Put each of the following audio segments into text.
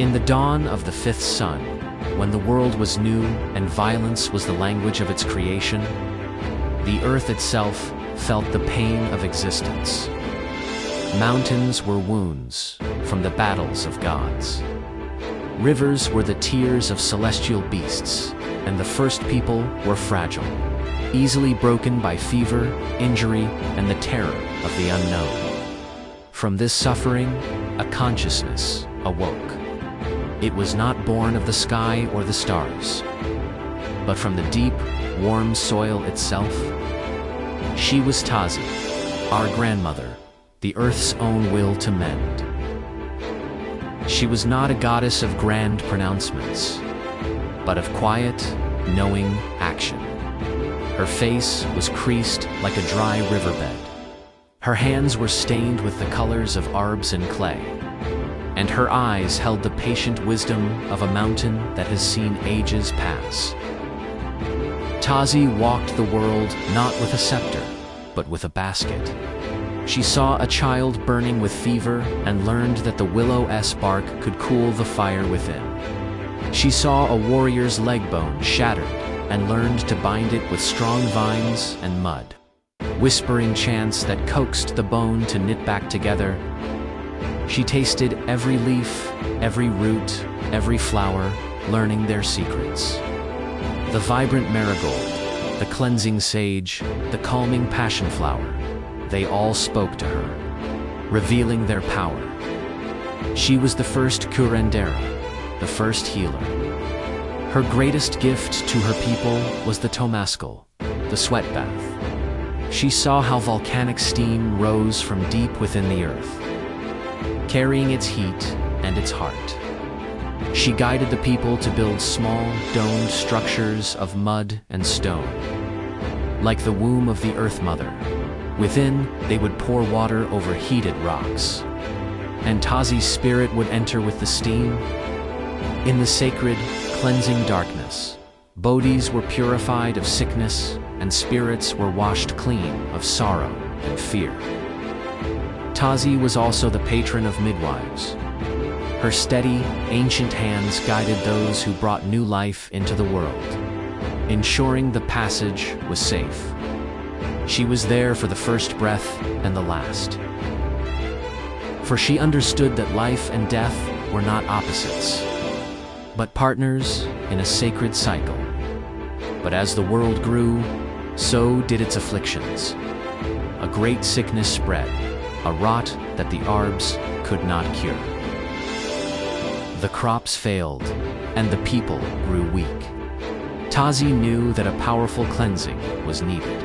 In the dawn of the fifth sun, when the world was new and violence was the language of its creation, the earth itself felt the pain of existence. Mountains were wounds from the battles of gods. Rivers were the tears of celestial beasts, and the first people were fragile, easily broken by fever, injury, and the terror of the unknown. From this suffering, a consciousness awoke. It was not born of the sky or the stars, but from the deep, warm soil itself. She was TOZI, our grandmother, the earth's own will to mend. She was not a goddess of grand pronouncements, but of quiet, knowing action. Her face was creased like a dry riverbed. Her hands were stained with the colors of arbs and clay, and her eyes held the patient wisdom of a mountain that has seen ages pass. TOZI walked the world not with a scepter, but with a basket. She saw a child burning with fever and learned that the willow's bark could cool the fire within. She saw a warrior's leg bone shattered and learned to bind it with strong vines and mud, whispering chants that coaxed the bone to knit back together. She tasted every leaf, every root, every flower, learning their secrets. The vibrant marigold, the cleansing sage, the calming passion flower, they all spoke to her, revealing their power. She was the first curandera, the first healer. Her greatest gift to her people was the tomascal, the sweat bath. She saw how volcanic steam rose from deep within the earth, carrying its heat and its heart. She guided the people to build small, domed structures of mud and stone, like the womb of the Earth Mother. Within, they would pour water over heated rocks, and TOZI's spirit would enter with the steam. In the sacred, cleansing darkness, bodies were purified of sickness, and spirits were washed clean of sorrow and fear. TOZI was also the patron of midwives. Her steady, ancient hands guided those who brought new life into the world, ensuring the passage was safe. She was there for the first breath and the last. For she understood that life and death were not opposites, but partners in a sacred cycle. But as the world grew, so did its afflictions. A great sickness spread, a rot that the arbs could not cure. The crops failed, and the people grew weak. TOZI knew that a powerful cleansing was needed,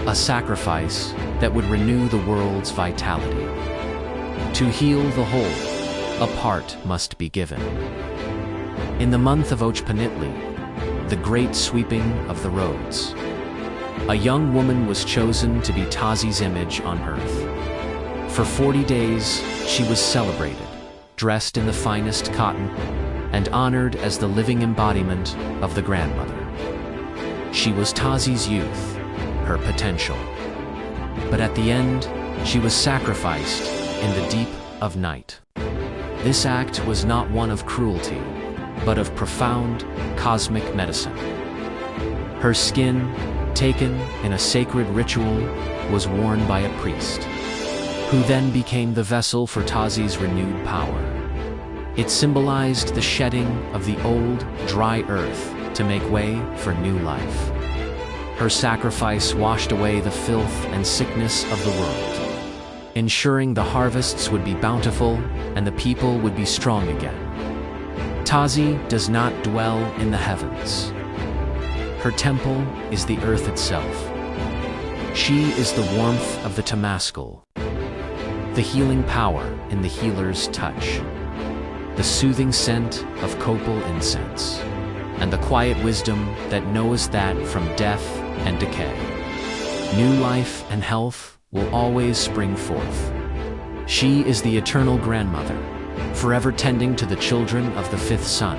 a sacrifice that would renew the world's vitality. To heal the whole, a part must be given. In the month of Ochpanitli, the great sweeping of the roads, a young woman was chosen to be TOZI's image on earth. For 40 days, she was celebrated, dressed in the finest cotton, and honored as the living embodiment of the grandmother. She was TOZI's youth, her potential. But at the end, she was sacrificed in the deep of night. This act was not one of cruelty, but of profound, cosmic medicine. Her skin, taken in a sacred ritual, was worn by a priest, who then became the vessel for TOZI's renewed power. It symbolized the shedding of the old, dry earth to make way for new life. Her sacrifice washed away the filth and sickness of the world, ensuring the harvests would be bountiful and the people would be strong again. TOZI does not dwell in the heavens. Her temple is the earth itself. She is the warmth of the tomascal, the healing power in the healer's touch, the soothing scent of copal incense, and the quiet wisdom that knows that from death and decay, new life and health will always spring forth. She is the eternal grandmother, forever tending to the children of the fifth sun.